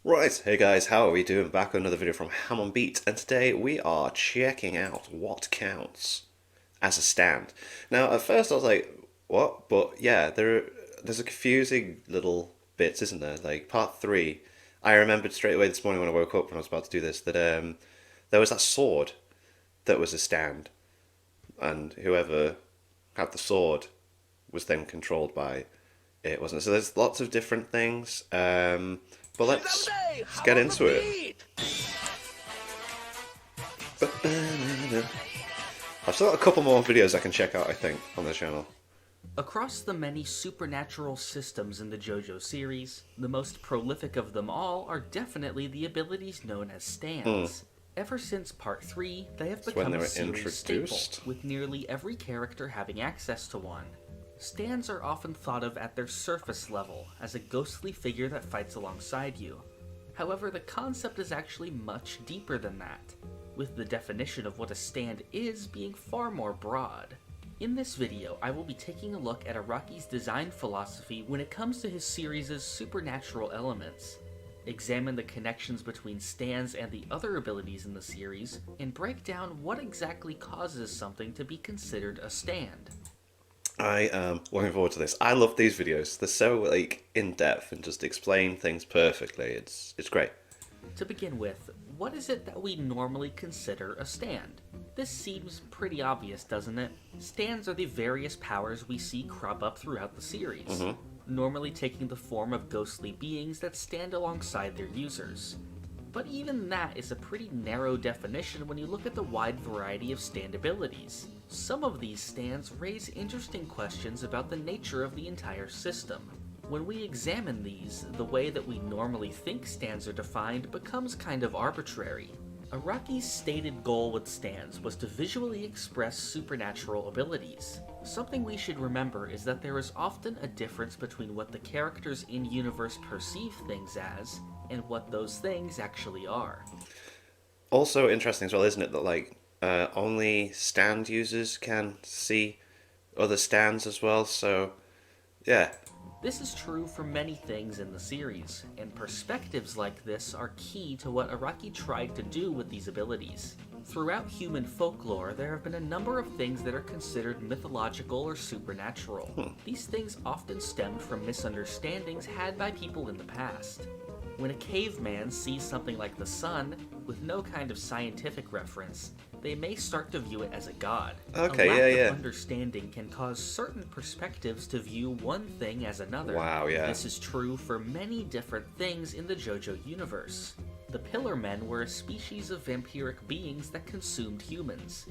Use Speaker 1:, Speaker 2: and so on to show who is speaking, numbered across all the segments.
Speaker 1: Right, hey guys, how are we doing? Back with another video from Ham on Beat, and today we are checking out what counts as a stand. Now, at first I was like, what? But yeah, there's a confusing little bits, isn't there? Like part three, I remembered straight away this morning when I woke up when I was about to do this that there was that sword that was a stand, and whoever had the sword was then controlled by it, wasn't it? So there's lots of different things. But let's get into it. I've still got a couple more videos I can check out, I think, on the channel.
Speaker 2: Across the many supernatural systems in the Jojo series, the most prolific of them all are definitely the abilities known as stands. Ever since Part 3, they have
Speaker 1: It's when
Speaker 2: become
Speaker 1: they
Speaker 2: a
Speaker 1: were
Speaker 2: series staple,
Speaker 1: introduced.
Speaker 2: with nearly every character having access to one. Stands are often thought of at their surface level, as a ghostly figure that fights alongside you. However, the concept is actually much deeper than that, with the definition of what a stand is being far more broad. In this video, I will be taking a look at Araki's design philosophy when it comes to his series' supernatural elements, examine the connections between stands and the other abilities in the series, and break down what exactly causes something to be considered a stand.
Speaker 1: I am looking forward to this. I love these videos. They're so in depth and just explain things perfectly. It's great.
Speaker 2: To begin with, what is it that we normally consider a stand? This seems pretty obvious, doesn't it? Stands are the various powers we see crop up throughout the series, normally taking the form of ghostly beings that stand alongside their users. But even that is a pretty narrow definition when you look at the wide variety of stand abilities. Some of these stands raise interesting questions about the nature of the entire system. When we examine these, the way that we normally think stands are defined becomes kind of arbitrary. Araki's stated goal with stands was to visually express supernatural abilities. Something we should remember is that there is often a difference between what the characters in-universe perceive things as, and what those things actually are.
Speaker 1: Also interesting as well, isn't it, that only stand users can see other stands as well. So yeah,
Speaker 2: This is true for many things in the series, and perspectives like this are key to what Araki tried to do with these abilities. Throughout human folklore, there have been a number of things that are considered mythological or supernatural. These things often stemmed from misunderstandings had by people in the past. When a caveman sees something like the sun, with no kind of scientific reference, they may start to view it as a god.
Speaker 1: Okay,
Speaker 2: A lack
Speaker 1: yeah, yeah.
Speaker 2: of understanding can cause certain perspectives to view one thing as another.
Speaker 1: Wow, yeah.
Speaker 2: This is true for many different things in the JoJo universe. The Pillar Men were a species of vampiric beings that consumed humans.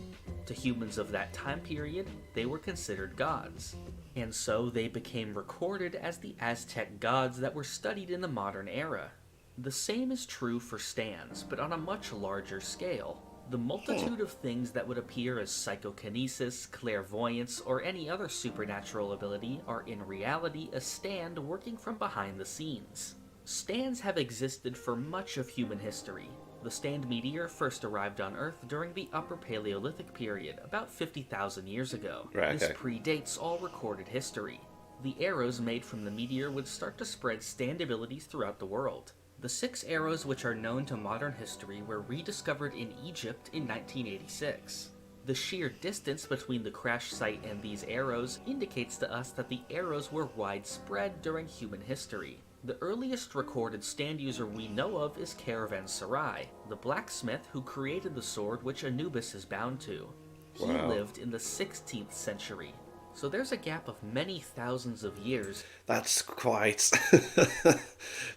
Speaker 2: To humans of that time period, they were considered gods. And so they became recorded as the Aztec gods that were studied in the modern era. The same is true for stands, but on a much larger scale. The multitude of things that would appear as psychokinesis, clairvoyance, or any other supernatural ability are in reality a stand working from behind the scenes. Stands have existed for much of human history. The stand meteor first arrived on Earth during the Upper Paleolithic period, about 50,000 years ago.
Speaker 1: Right,
Speaker 2: This
Speaker 1: okay.
Speaker 2: predates all recorded history. The arrows made from the meteor would start to spread stand abilities throughout the world. The 6 arrows which are known to modern history were rediscovered in Egypt in 1986. The sheer distance between the crash site and these arrows indicates to us that the arrows were widespread during human history. The earliest recorded stand user we know of is Caravanserai, the blacksmith who created the sword which Anubis is bound to. He
Speaker 1: Wow.
Speaker 2: lived in the 16th century, so there's a gap of many thousands of years.
Speaker 1: That's quite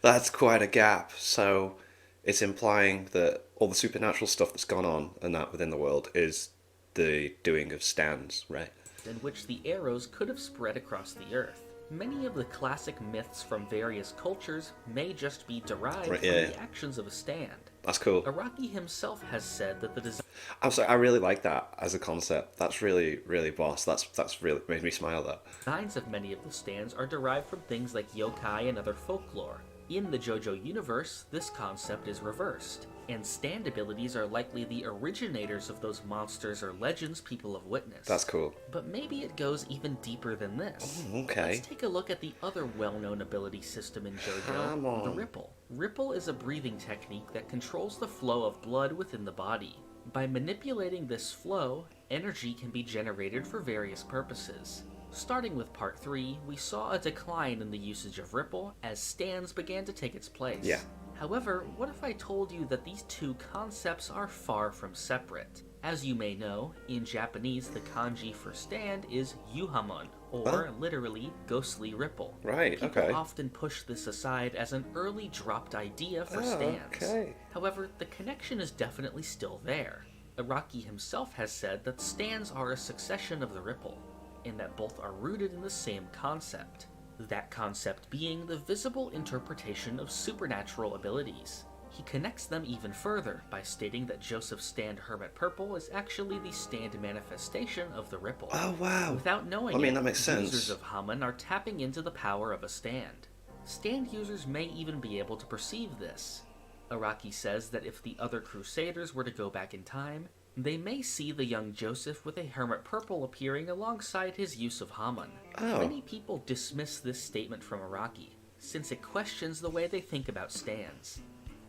Speaker 1: that's quite a gap. So it's implying that all the supernatural stuff that's gone on and that within the world is the doing of stands, right?
Speaker 2: In which the arrows could have spread across the earth. Many of the classic myths from various cultures may just be derived
Speaker 1: Right,
Speaker 2: from
Speaker 1: yeah.
Speaker 2: the actions of a stand.
Speaker 1: That's cool.
Speaker 2: Araki himself has said that the
Speaker 1: I'm sorry, I really like that as a concept. That's really, really boss. That's really made me smile. That.
Speaker 2: designs of many of the stands are derived from things like yokai and other folklore. In the Jojo universe, this concept is reversed, and stand abilities are likely the originators of those monsters or legends people have witnessed.
Speaker 1: That's cool.
Speaker 2: But maybe it goes even deeper than this.
Speaker 1: Okay.
Speaker 2: Let's take a look at the other well-known ability system in
Speaker 1: Come
Speaker 2: JoJo, the
Speaker 1: on.
Speaker 2: Ripple. Ripple is a breathing technique that controls the flow of blood within the body. By manipulating this flow, energy can be generated for various purposes. Starting with Part 3, we saw a decline in the usage of Ripple as stands began to take its place.
Speaker 1: Yeah.
Speaker 2: However, what if I told you that these two concepts are far from separate? As you may know, in Japanese the kanji for stand is yuhamon, or literally ghostly ripple.
Speaker 1: Right,
Speaker 2: People
Speaker 1: okay.
Speaker 2: often push this aside as an early dropped idea for stands.
Speaker 1: Okay.
Speaker 2: However, the connection is definitely still there. Araki himself has said that stands are a succession of the ripple, and that both are rooted in the same concept. That concept being the visible interpretation of supernatural abilities. He connects them even further by stating that Joseph's stand Hermit Purple is actually the stand manifestation of the ripple.
Speaker 1: Oh, wow.
Speaker 2: Without knowing
Speaker 1: I mean,
Speaker 2: it,
Speaker 1: that makes sense.
Speaker 2: users of Haman are tapping into the power of a stand. Stand users may even be able to perceive this. Araki says that if the other Crusaders were to go back in time, they may see the young Joseph with a Hermit Purple appearing alongside his use of Haman.
Speaker 1: Oh.
Speaker 2: Many people dismiss this statement from Araki, since it questions the way they think about stands.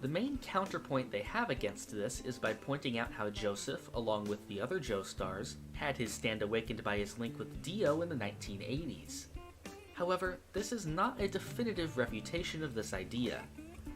Speaker 2: The main counterpoint they have against this is by pointing out how Joseph, along with the other Joestars, had his stand awakened by his link with Dio in the 1980s. However, this is not a definitive refutation of this idea.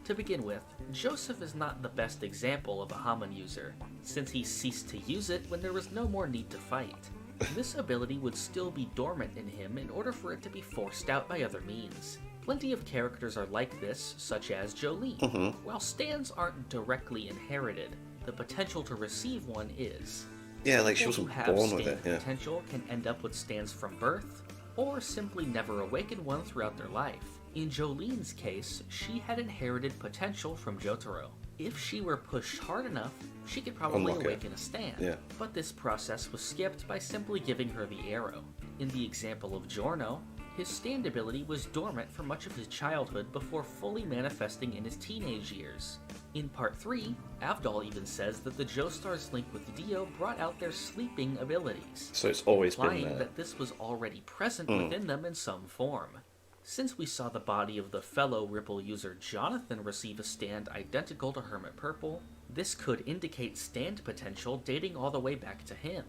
Speaker 2: To begin with, Joseph is not the best example of a Haman user, since he ceased to use it when there was no more need to fight. This ability would still be dormant in him in order for it to be forced out by other means. Plenty of characters are like this, such as Jolene. While stands aren't directly inherited, the potential to receive one is.
Speaker 1: Yeah, like she
Speaker 2: People who
Speaker 1: wasn't
Speaker 2: have
Speaker 1: born with
Speaker 2: stand
Speaker 1: it. Yeah.
Speaker 2: potential can end up with stands from birth, or simply never awaken one throughout their life. In Jolene's case, she had inherited potential from Jotaro. If she were pushed hard enough, she could probably
Speaker 1: Unlock it.
Speaker 2: awaken a stand.
Speaker 1: Yeah.
Speaker 2: But this process was skipped by simply giving her the arrow. In the example of Giorno, his stand ability was dormant for much of his childhood before fully manifesting in his teenage years. In Part 3, Avdol even says that the Joestar's link with Dio brought out their sleeping abilities,
Speaker 1: So it's always been
Speaker 2: implying
Speaker 1: there.
Speaker 2: that this was already present within them in some form. Since we saw the body of the fellow Ripple user Jonathan receive a stand identical to Hermit Purple, this could indicate stand potential dating all the way back to him.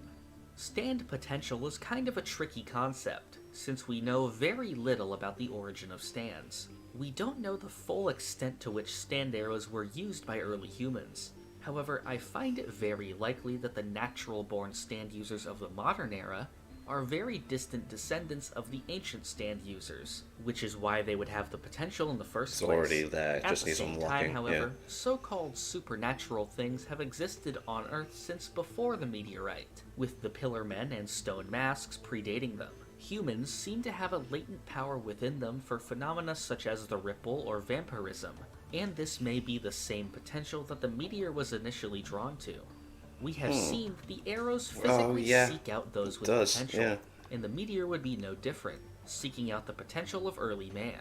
Speaker 2: Stand potential is kind of a tricky concept, since we know very little about the origin of stands. We don't know the full extent to which stand arrows were used by early humans. However, I find it very likely that the natural-born stand users of the modern era are very distant descendants of the ancient stand users, which is why they would have the potential in the first
Speaker 1: It's
Speaker 2: place.
Speaker 1: already there,
Speaker 2: At
Speaker 1: just
Speaker 2: the
Speaker 1: needs
Speaker 2: same
Speaker 1: unlocking.
Speaker 2: time, however,
Speaker 1: Yeah.
Speaker 2: so-called supernatural things have existed on Earth since before the meteorite, with the Pillar Men and Stone Masks predating them. Humans seem to have a latent power within them for phenomena such as the ripple or vampirism, and this may be the same potential that the meteor was initially drawn to. We have seen that the arrows physically
Speaker 1: yeah.
Speaker 2: seek out those with
Speaker 1: Does,
Speaker 2: potential,
Speaker 1: yeah.
Speaker 2: and the meteor would be no different, seeking out the potential of early man.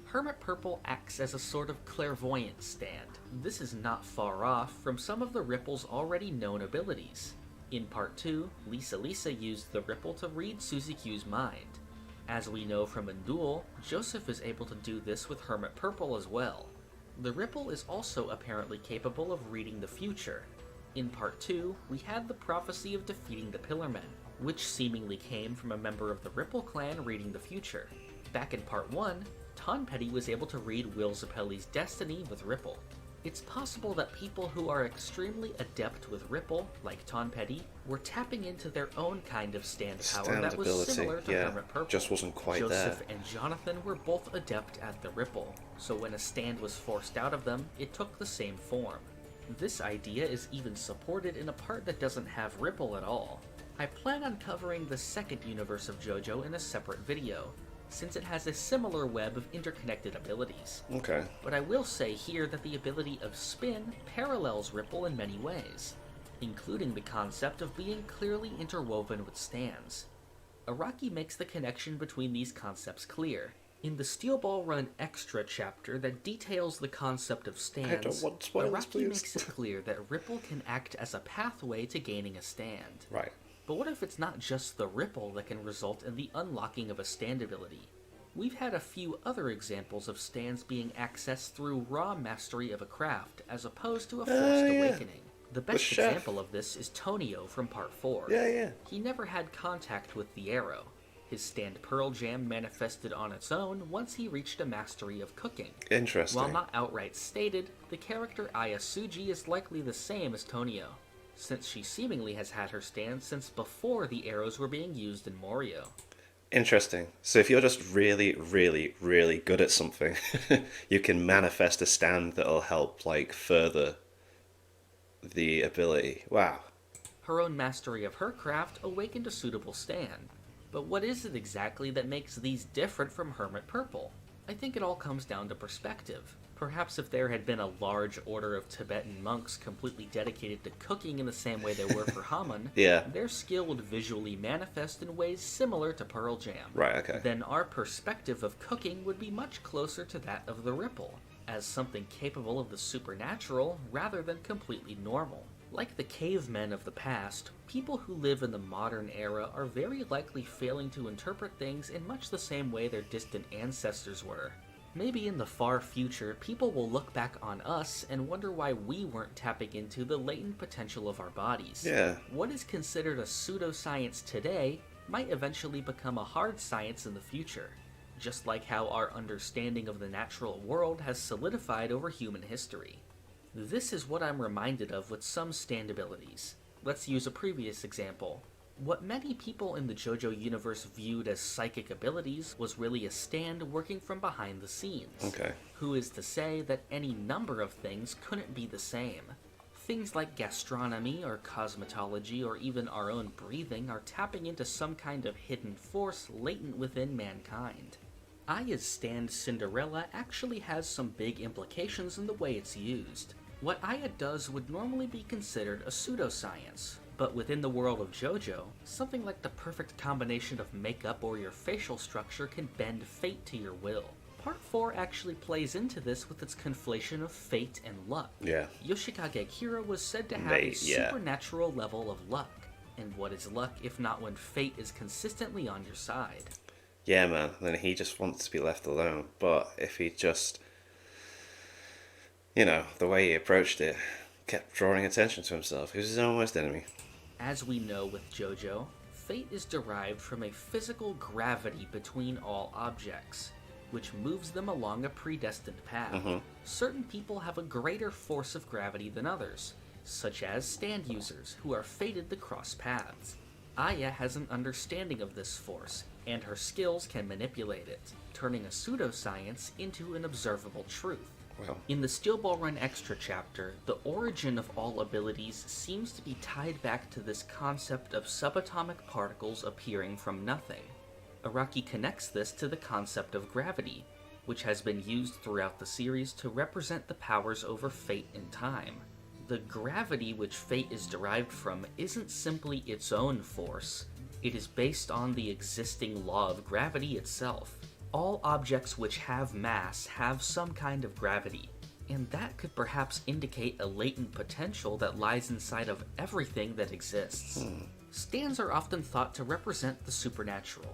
Speaker 2: Hermit Purple acts as a sort of clairvoyant stand. This is not far off from some of the Ripple's already known abilities. In Part 2, Lisa used the Ripple to read Suzuki's mind. As we know from Endul, Joseph is able to do this with Hermit Purple as well. The Ripple is also apparently capable of reading the future. In Part 2, we had the prophecy of defeating the Pillarmen, which seemingly came from a member of the Ripple clan reading the future. Back in Part 1, Tonpetty was able to read Will Zappelli's destiny with Ripple. It's possible that people who are extremely adept with Ripple, like Tonpetty, were tapping into their own kind of stand power
Speaker 1: Stand
Speaker 2: that was
Speaker 1: ability,
Speaker 2: similar to
Speaker 1: yeah.
Speaker 2: Hermit Purple.
Speaker 1: Just wasn't quite
Speaker 2: Joseph
Speaker 1: there.
Speaker 2: and Jonathan were both adept at the Ripple, so when a stand was forced out of them, it took the same form. This idea is even supported in a part that doesn't have Ripple at all. I plan on covering the second universe of Jojo in a separate video, since it has a similar web of interconnected abilities.
Speaker 1: Okay.
Speaker 2: But I will say here that the ability of spin parallels Ripple in many ways, including the concept of being clearly interwoven with stands. Araki makes the connection between these concepts clear. In the Steel Ball Run Extra chapter that details the concept of
Speaker 1: I don't
Speaker 2: stands,
Speaker 1: want spoilers,
Speaker 2: Araki
Speaker 1: please.
Speaker 2: makes it clear that Ripple can act as a pathway to gaining a stand.
Speaker 1: Right.
Speaker 2: But what if it's not just the ripple that can result in the unlocking of a stand ability? We've had a few other examples of stands being accessed through raw mastery of a craft, as opposed to a forced
Speaker 1: Yeah.
Speaker 2: awakening. The best
Speaker 1: chef.
Speaker 2: example of this is Tonio from Part 4.
Speaker 1: Yeah.
Speaker 2: He never had contact with the arrow. His stand Pearl Jam manifested on its own once he reached a mastery of cooking.
Speaker 1: Interesting.
Speaker 2: While not outright stated, the character Ayasuji is likely the same as Tonio, since she seemingly has had her stand since before the arrows were being used in Morio.
Speaker 1: Interesting. So if you're just really, really, really good at something, you can manifest a stand that'll help, like, further the ability. Wow.
Speaker 2: Her own mastery of her craft awakened a suitable stand. But what is it exactly that makes these different from Hermit Purple? I think it all comes down to perspective. Perhaps if there had been a large order of Tibetan monks completely dedicated to cooking in the same way they were for Haman,
Speaker 1: Yeah.
Speaker 2: their skill would visually manifest in ways similar to Pearl Jam.
Speaker 1: Right, okay.
Speaker 2: Then our perspective of cooking would be much closer to that of the Ripple, as something capable of the supernatural rather than completely normal. Like the cavemen of the past, people who live in the modern era are very likely failing to interpret things in much the same way their distant ancestors were. Maybe in the far future, people will look back on us and wonder why we weren't tapping into the latent potential of our bodies.
Speaker 1: Yeah.
Speaker 2: What is considered a pseudoscience today might eventually become a hard science in the future, just like how our understanding of the natural world has solidified over human history. This is what I'm reminded of with some stand abilities. Let's use a previous example. What many people in the Jojo universe viewed as psychic abilities was really a stand working from behind the scenes.
Speaker 1: Okay.
Speaker 2: Who is to say that any number of things couldn't be the same? Things like gastronomy or cosmetology or even our own breathing are tapping into some kind of hidden force latent within mankind. Aya's stand Cinderella actually has some big implications in the way it's used. What Aya does would normally be considered a pseudoscience, but within the world of Jojo, something like the perfect combination of makeup or your facial structure can bend fate to your will. Part 4 actually plays into this with its conflation of fate and luck.
Speaker 1: Yeah.
Speaker 2: Yoshikage Kira was said to have a
Speaker 1: Mate, yeah.
Speaker 2: supernatural level of luck. And what is luck if not when fate is consistently on your side?
Speaker 1: Yeah, man. Then he just wants to be left alone. But if he just, the way he approached it, kept drawing attention to himself, he was his own worst enemy.
Speaker 2: As we know with Jojo, fate is derived from a physical gravity between all objects, which moves them along a predestined path. Certain people have a greater force of gravity than others, such as stand users, who are fated to cross paths. Aya has an understanding of this force, and her skills can manipulate it, turning a pseudoscience into an observable truth.
Speaker 1: Well,
Speaker 2: In the Steel Ball Run Extra chapter, the origin of all abilities seems to be tied back to this concept of subatomic particles appearing from nothing. Araki connects this to the concept of gravity, which has been used throughout the series to represent the powers over fate and time. The gravity which fate is derived from isn't simply its own force, it is based on the existing law of gravity itself. All objects which have mass have some kind of gravity, and that could perhaps indicate a latent potential that lies inside of everything that exists. Stands are often thought to represent the supernatural,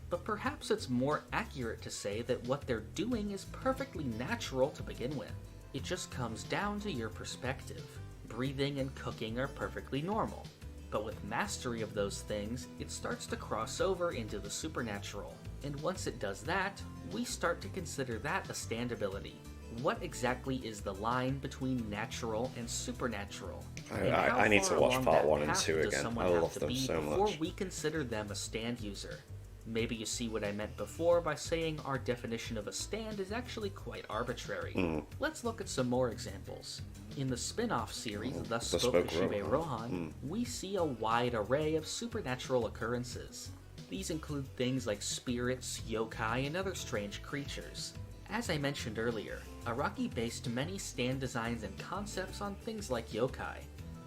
Speaker 2: but perhaps it's more accurate to say that what they're doing is perfectly natural to begin with. It just comes down to your perspective. Breathing and cooking are perfectly normal, but with mastery of those things, it starts to cross over into the supernatural. And once it does that, we start to consider that a stand ability. What exactly is the line between natural and supernatural?
Speaker 1: I need to watch part 1 and 2 again. I love them so
Speaker 2: before
Speaker 1: much.
Speaker 2: we consider them a stand user? Maybe you see what I meant before by saying our definition of a stand is actually quite arbitrary. Let's look at some more examples. In the spin-off series, Thus Spoke Kishibe Rohan, we see a wide array of supernatural occurrences. These include things like spirits, yokai, and other strange creatures. As I mentioned earlier, Araki based many stand designs and concepts on things like yokai,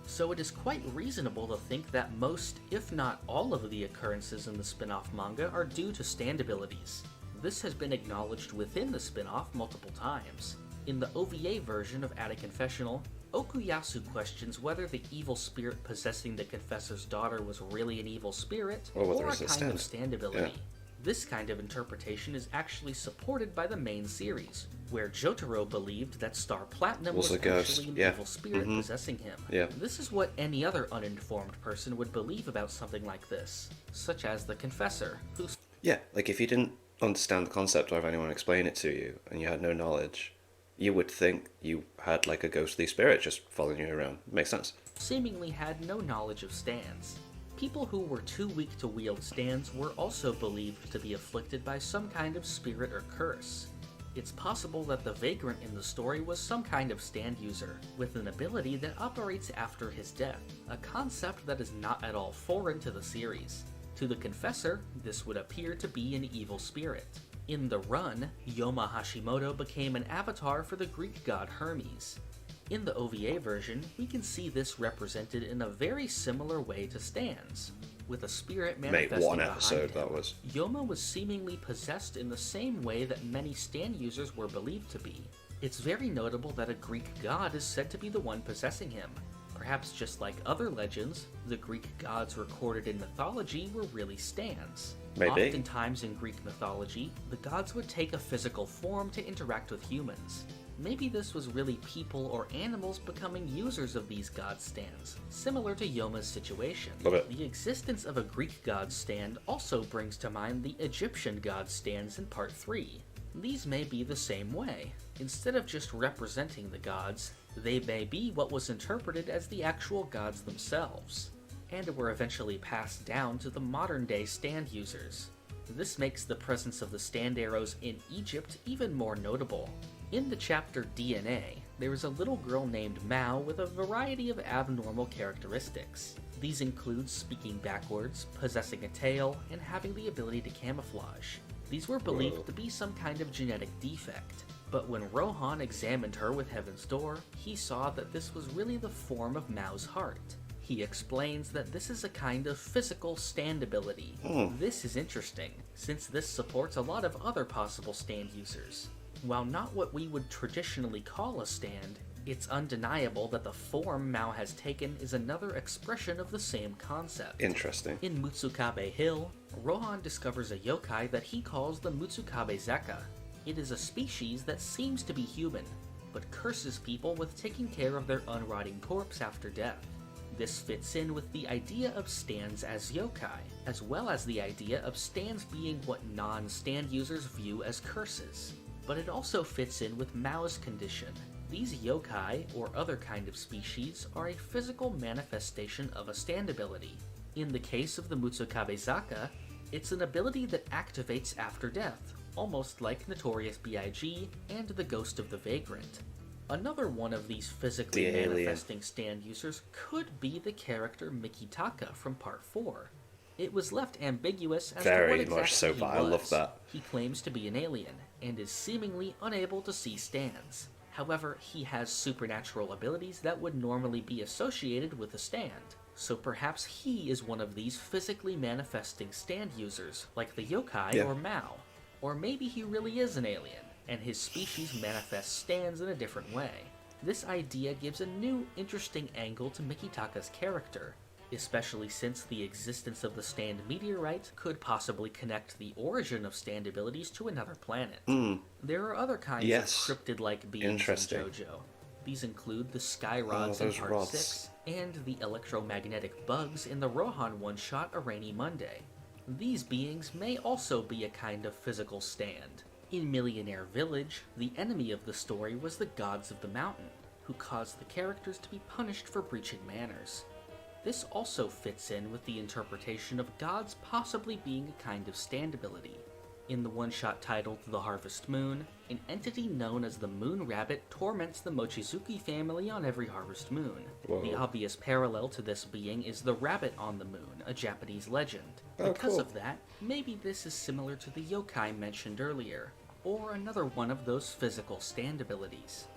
Speaker 2: so it is quite reasonable to think that most, if not all of the occurrences in the spin-off manga are due to stand abilities. This has been acknowledged within the spin-off multiple times. In the OVA version of At a Confessional, Okuyasu questions whether the evil spirit possessing the confessor's daughter was really an evil spirit
Speaker 1: Or whether
Speaker 2: or a
Speaker 1: it's a
Speaker 2: kind of
Speaker 1: stand.
Speaker 2: standability.
Speaker 1: Yeah.
Speaker 2: This kind of interpretation is actually supported by the main series, where Jotaro believed that Star Platinum
Speaker 1: Was
Speaker 2: was
Speaker 1: a ghost,
Speaker 2: actually an
Speaker 1: yeah.
Speaker 2: evil spirit possessing him.
Speaker 1: Yeah.
Speaker 2: This is what any other uninformed person would believe about something like this, such as the Confessor, who
Speaker 1: Yeah, like if you didn't understand the concept or have anyone explain it to you and you had no knowledge, you would think you had like a ghostly spirit just following you around. Makes sense.
Speaker 2: seemingly had no knowledge of stands. People who were too weak to wield stands were also believed to be afflicted by some kind of spirit or curse. It's possible that the Vagrant in the story was some kind of stand user, with an ability that operates after his death, a concept that is not at all foreign to the series. To the Confessor, this would appear to be an evil spirit. In the run, Yoma Hashimoto became an avatar for the Greek god Hermes. In the OVA version, we can see this represented in a very similar way to stands, with a spirit
Speaker 1: Mate,
Speaker 2: manifesting
Speaker 1: one
Speaker 2: behind
Speaker 1: episode
Speaker 2: him.
Speaker 1: that was.
Speaker 2: Yoma was seemingly possessed in the same way that many stand users were believed to be. It's very notable that a Greek god is said to be the one possessing him. Perhaps just like other legends, the Greek gods recorded in mythology were really stands.
Speaker 1: Maybe.
Speaker 2: Oftentimes in Greek mythology, the gods would take a physical form to interact with humans. Maybe this was really people or animals becoming users of these god stands, similar to Yoma's situation.
Speaker 1: Love it.
Speaker 2: The existence of a Greek god stand also brings to mind the Egyptian god stands in Part 3. These may be the same way. Instead of just representing the gods, they may be what was interpreted as the actual gods themselves, and were eventually passed down to the modern-day stand users. This makes the presence of the stand arrows in Egypt even more notable. In the chapter DNA, there is a little girl named Mao with a variety of abnormal characteristics. These include speaking backwards, possessing a tail, and having the ability to camouflage. These were believed
Speaker 1: Whoa.
Speaker 2: to be some kind of genetic defect, but when Rohan examined her with Heaven's Door, he saw that this was really the form of Mao's heart. He explains that this is a kind of physical stand ability. This is interesting, since this supports a lot of other possible stand users. While not what we would traditionally call a stand, it's undeniable that the form Mao has taken is another expression of the same concept.
Speaker 1: Interesting.
Speaker 2: In Mutsukabe Hill, Rohan discovers a yokai that he calls the Mutsukabe Zaka. It is a species that seems to be human, but curses people with taking care of their unrotting corpse after death. This fits in with the idea of stands as yokai, as well as the idea of stands being what non-stand users view as curses. But it also fits in with Mao's condition. These yokai, or other kind of species, are a physical manifestation of a stand ability. In the case of the Mutsukabe Zaka, it's an ability that activates after death, almost like Notorious B.I.G. and the Ghost of the Vagrant. Another one of these physically
Speaker 1: The alien.
Speaker 2: manifesting stand users could be the character Mikitaka from Part 4. It was left ambiguous as to
Speaker 1: Very
Speaker 2: what exactly
Speaker 1: much so,
Speaker 2: he
Speaker 1: but I love
Speaker 2: was.
Speaker 1: that.
Speaker 2: He claims to be an alien, and is seemingly unable to see stands. However, he has supernatural abilities that would normally be associated with a stand. So perhaps he is one of these physically manifesting stand users, like the yokai
Speaker 1: Yeah.
Speaker 2: or Mao. Or maybe he really is an alien, and his species manifests stands in a different way. This idea gives a new, interesting angle to Mikitaka's character, especially since the existence of the stand meteorite could possibly connect the origin of stand abilities to another planet. There are other kinds
Speaker 1: Yes.
Speaker 2: of cryptid-like beings
Speaker 1: Interesting.
Speaker 2: in JoJo. These include the sky rods in
Speaker 1: those
Speaker 2: Part
Speaker 1: rods.
Speaker 2: 6, and the electromagnetic bugs in the Rohan one-shot A Rainy Monday. These beings may also be a kind of physical stand. In Millionaire Village, the enemy of the story was the gods of the mountain, who caused the characters to be punished for breaching manners. This also fits in with the interpretation of gods possibly being a kind of stand ability. In the one-shot titled The Harvest Moon, an entity known as the Moon Rabbit torments the Mochizuki family on every harvest moon.
Speaker 1: Whoa.
Speaker 2: The obvious parallel to this being is the rabbit on the moon, a Japanese legend.
Speaker 1: Oh,
Speaker 2: Because
Speaker 1: cool.
Speaker 2: of that, maybe this is similar to the yokai mentioned earlier, or another one of those physical stand abilities.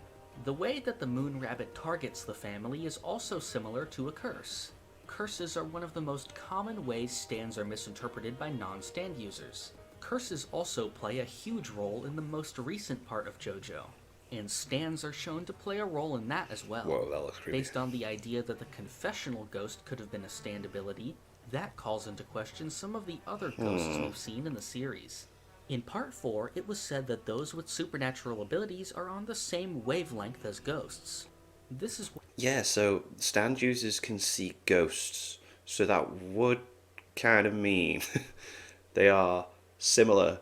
Speaker 2: The way that the Moon Rabbit targets the family is also similar to a curse. Curses are one of the most common ways stands are misinterpreted by non-stand users. Curses also play a huge role in the most recent part of Jojo, and stands are shown to play a role in that as well.
Speaker 1: Whoa, that looks creepy.
Speaker 2: Based on the idea that the confessional ghost could have been a stand ability, that calls into question some of the other ghosts we've seen in the series. In Part 4, it was said that those with supernatural abilities are on the same wavelength as ghosts. This is
Speaker 1: Yeah, so stand users can see ghosts, so that would kind of mean they are similar,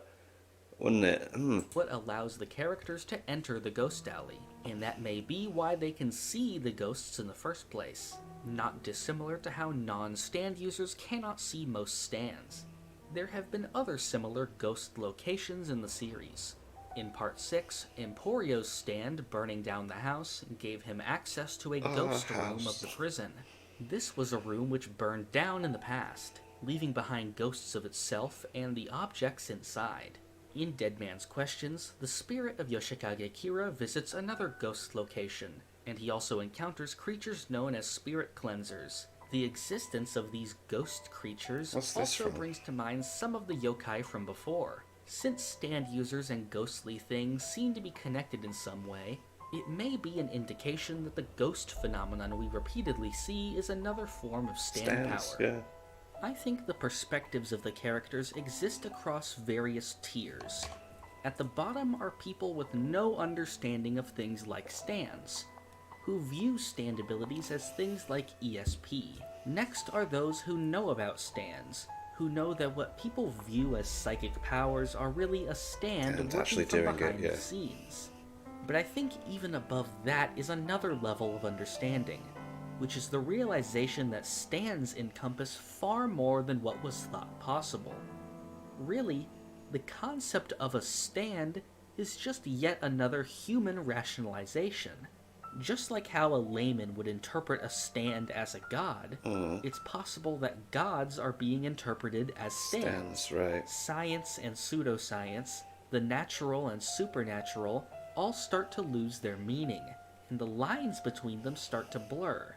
Speaker 1: wouldn't it?
Speaker 2: what allows the characters to enter the ghost alley, and that may be why they can see the ghosts in the first place. Not dissimilar to how non-stand users cannot see most stands. There have been other similar ghost locations in the series. In Part 6, Emporio's stand burning down the house gave him access to a ghost room of the prison. This was a room which burned down in the past, leaving behind ghosts of itself and the objects inside. In Dead Man's Questions, the spirit of Yoshikage Kira visits another ghost location, and he also encounters creatures known as spirit cleansers. The existence of these ghost creatures also brings to mind some of the yokai from before. Since stand users and ghostly things seem to be connected in some way, it may be an indication that the ghost phenomenon we repeatedly see is another form of stand power.
Speaker 1: Yeah.
Speaker 2: I think the perspectives of the characters exist across various tiers. At the bottom are people with no understanding of things like stands, who view stand abilities as things like ESP. Next are those who know about stands, who know that what people view as psychic powers are really a stand
Speaker 1: And
Speaker 2: working
Speaker 1: actually
Speaker 2: from
Speaker 1: doing
Speaker 2: behind
Speaker 1: it,
Speaker 2: the scenes. But I think even above that is another level of understanding, which is the realization that stands encompass far more than what was thought possible. Really, the concept of a stand is just yet another human rationalization. Just like how a layman would interpret a stand as a god, it's possible that gods are being interpreted as stands.
Speaker 1: Stands, right.
Speaker 2: Science and pseudoscience, the natural and supernatural, all start to lose their meaning, and the lines between them start to blur.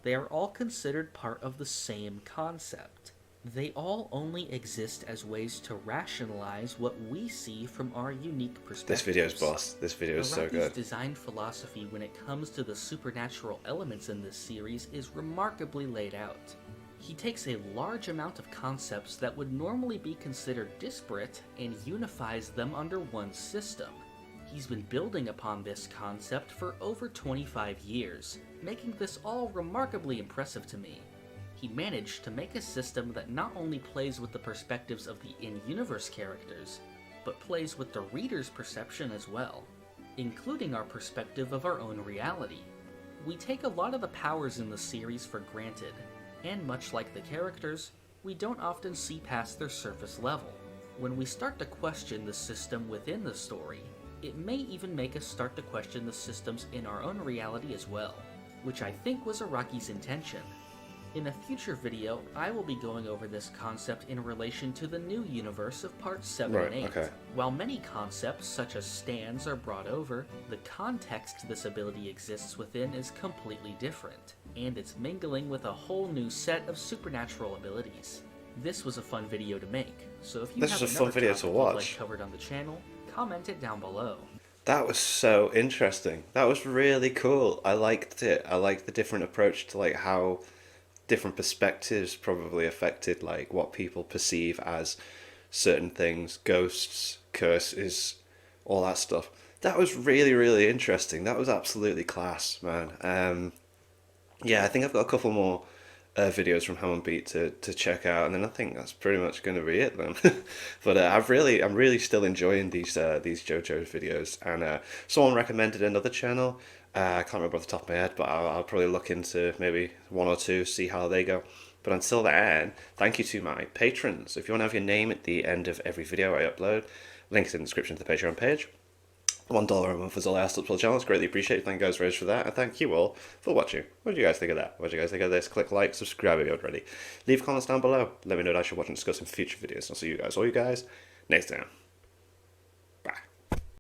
Speaker 2: They are all considered part of the same concept. They all only exist as ways to rationalize what we see from our unique perspectives.
Speaker 1: This video's boss. This video is so good.
Speaker 2: Design philosophy when it comes to the supernatural elements in this series is remarkably laid out. He takes a large amount of concepts that would normally be considered disparate and unifies them under one system. He's been building upon this concept for over 25 years, making this all remarkably impressive to me. He managed to make a system that not only plays with the perspectives of the in-universe characters, but plays with the reader's perception as well, including our perspective of our own reality. We take a lot of the powers in the series for granted, and much like the characters, we don't often see past their surface level. When we start to question the system within the story, it may even make us start to question the systems in our own reality as well, which I think was Araki's intention. In a future video, I will be going over this concept in relation to the new universe of parts 7 and 8.
Speaker 1: Okay.
Speaker 2: While many concepts such as stands are brought over, the context this ability exists within is completely different, and it's mingling with a whole new set of supernatural abilities. This was a fun video to make, so if you have another topic you'd like covered on the channel, comment it down below.
Speaker 1: That was so interesting. That was really cool. I liked it. I liked the different approach to like how different perspectives probably affected like what people perceive as certain things, ghosts, curses, all that stuff. That was really, really interesting. That was absolutely class, man. Yeah, I think I've got a couple more videos from Ham and Beat to check out, and then I think that's pretty much going to be it then. But I'm really still enjoying these JoJo videos, and someone recommended another channel. I can't remember off the top of my head, but I'll probably look into maybe one or two, see how they go. But until then, thank you to my patrons. If you want to have your name at the end of every video I upload, links in the description to the Patreon page. $1 a month is all I ask to support the channel. It's greatly appreciated. Thank you guys very much for that. And thank you all for watching. What do you guys think of that? What do you guys think of this? Click like, subscribe if you haven't already. Leave comments down below. Let me know what I should watch and discuss in future videos. I'll see you guys, all you guys, next time.